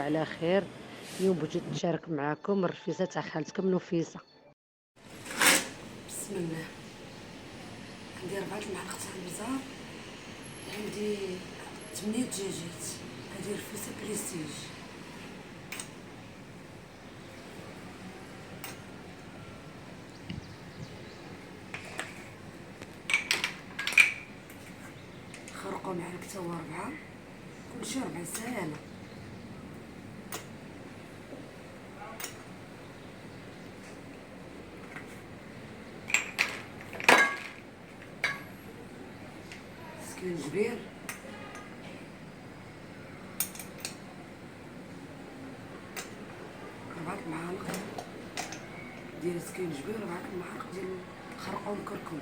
على خير. اليوم بغيت نشارك معكم الرفيسه تاع خالتكم نفيسه. بسم الله. عندي 4 المعالق تاع البزار، عندي 8 دجاجات. هذه رفيسه بريستيج. خرقوا معالق تا هو 4، كلشي ربع ساهله. سكينجبير، ربعة المعالق ديال سكينجبير، 4 المعالق ديال خرقوم كركم،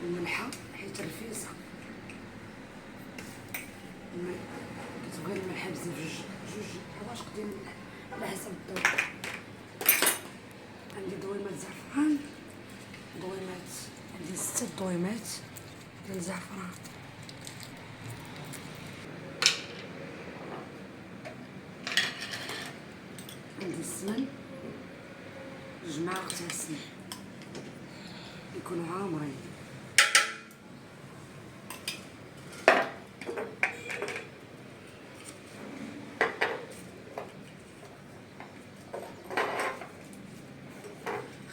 الملحه حيت رفيسه. كتبغي الملحه بزاف، جوج حواشق ديال الملح على حسب الذوق. عندي دويمات زعفران، عندي 6 دويمات ديال الزعفران. عندي السمن، 2 معالق تاع السمن يكونوا عامرين.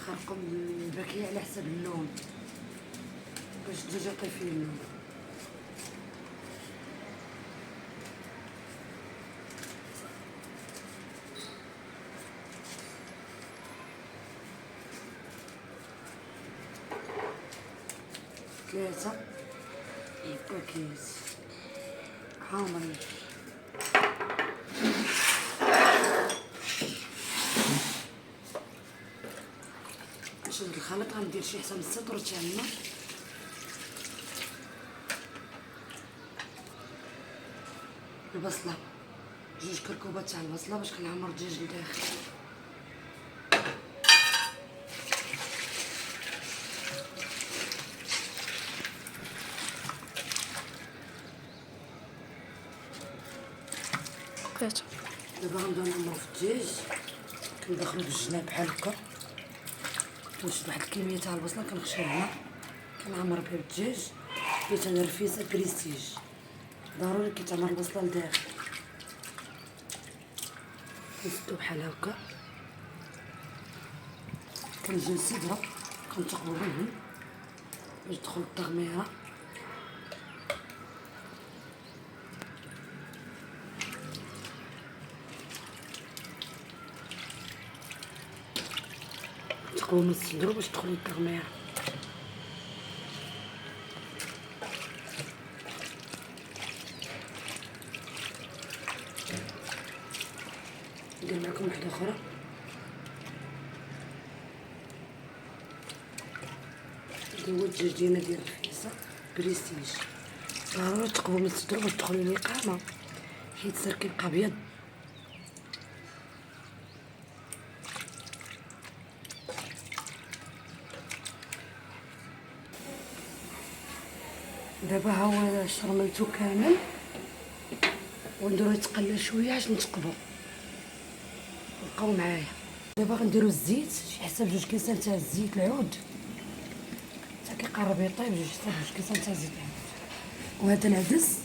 خرقوا الباكيه على حسب اللون باش الدجاجه يطيب فيه اللون. ثلاثة باكيات عامرين. نشد الخليط، غندير شي حساب 6 درجات تاع الماء. البصله، 2 كركوبات تاع البصله باش كنعمر الدجاج لداخل. دابا غنبداو نعمرو في الدجاج، كندخلو بالجناب بحال هكا، ونشد واحد الكميه تاع البصله كنخشيها هنا، كنعمر بها الدجاج. حيت انا رفيسه بريستيج، ضروري كيتعمر البصله لداخل. كنسدو بحال هكا، كنجيو نسدها، كنتقبو منهم باش تدخل التغميره. نتقبو من الصدر باش تدخل التغميره. ندير معكم وحده اخرى. هذا هو الدجاج ديالنا ديال الرفيسه بريستيج. ضروري تقبو من الصدر باش تدخل الإقامة، حيت سير كيبقى ابيض. دابا ها هو شرملتو كامل، ونديرو يتقلى شويه باش نتقبو. بقاو معايا. دابا غنديرو الزيت، شي حساب 2 كيسان تاع الزيت العود، حتى كيقرب يطيب 2 كيسان تاع الزيت العود. وهذا العدس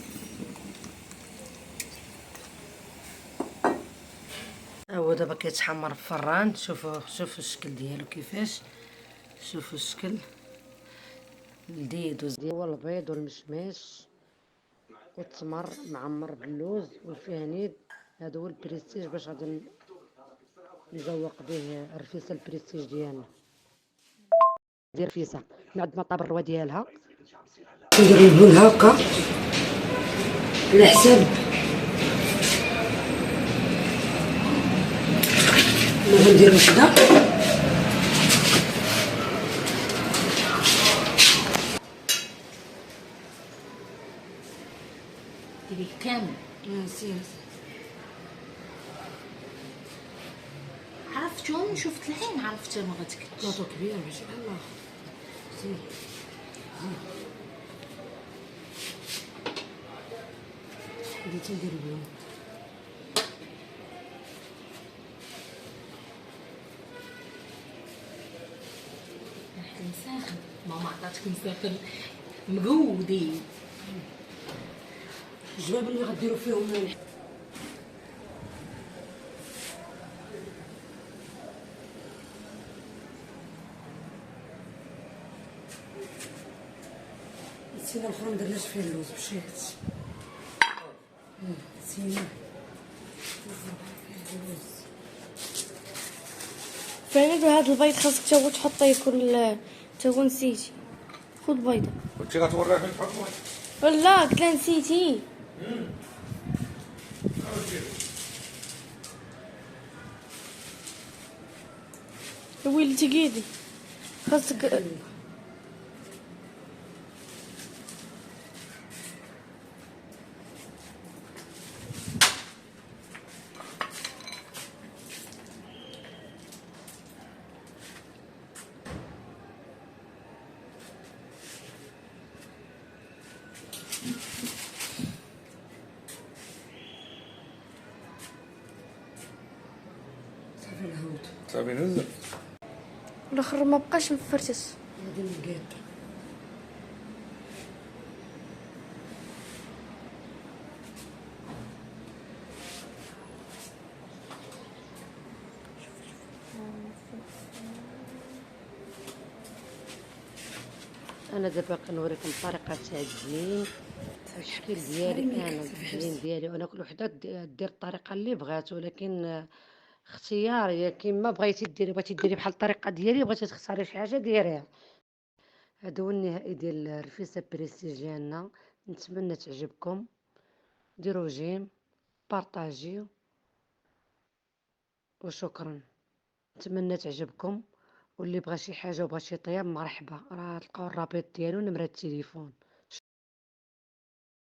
هو دابا كيتحمر في الفران. شوفوا الشكل ديالو كيفاش، شوفوا الشكل لذيذ هو البيض والمشماش والتمر معمر باللوز والفهنيد. هذا هو البريستيج باش غادي نزوق به الرفيسه البريستيج ديالنا. ديال الرفيسه بعد ما طاب الروا ديالها نديرو البن هكا على حساب ما غندير وحده. ديري كامل. سير عرفتهم، شفت الحين عرفتها ما غتكتش. بلاطو كبير ماشي بحال الاخر. سير غادي تندير بهم. راح مساخن، ماما عطاتك مساخن مقودين. الجواب اللي غديروا فيهم ملح. نسينا الاخرى مدرناش فيه اللوز مشيت. نسينا فهمت. هاد البيض خاصك تا هو تحطيه يكون تا هو نسيتي. خذ بيضه. كنتي غتوريها فين تحط الماء؟ لا قلت لها نسيتي. ويلي تقيدي خاصك. صافي الهود صافي نزل. الاخر ما بقاش مفرتس. غادي نقاد. انا دابا كنوريكم الطريقه تاع الزين، التشكيل ديالي انا الزين ديالي، وانا كل وحده دير الطريقه اللي بغات، ولكن اختياريه كيما بغيتي ديري بحال الطريقه ديالي، بغيتي تختاري شي حاجه ديريها. هذا هو النهائي ديال الرفيسه بريستيج ديالنا. نتمنى تعجبكم، ديروا جيم، بارطاجيو، وشكرا. نتمنى تعجبكم، واللي بغى شي حاجه وبغى شي طياب مرحبا، راه تلقاو الرابط ديالو ونمرة التليفون.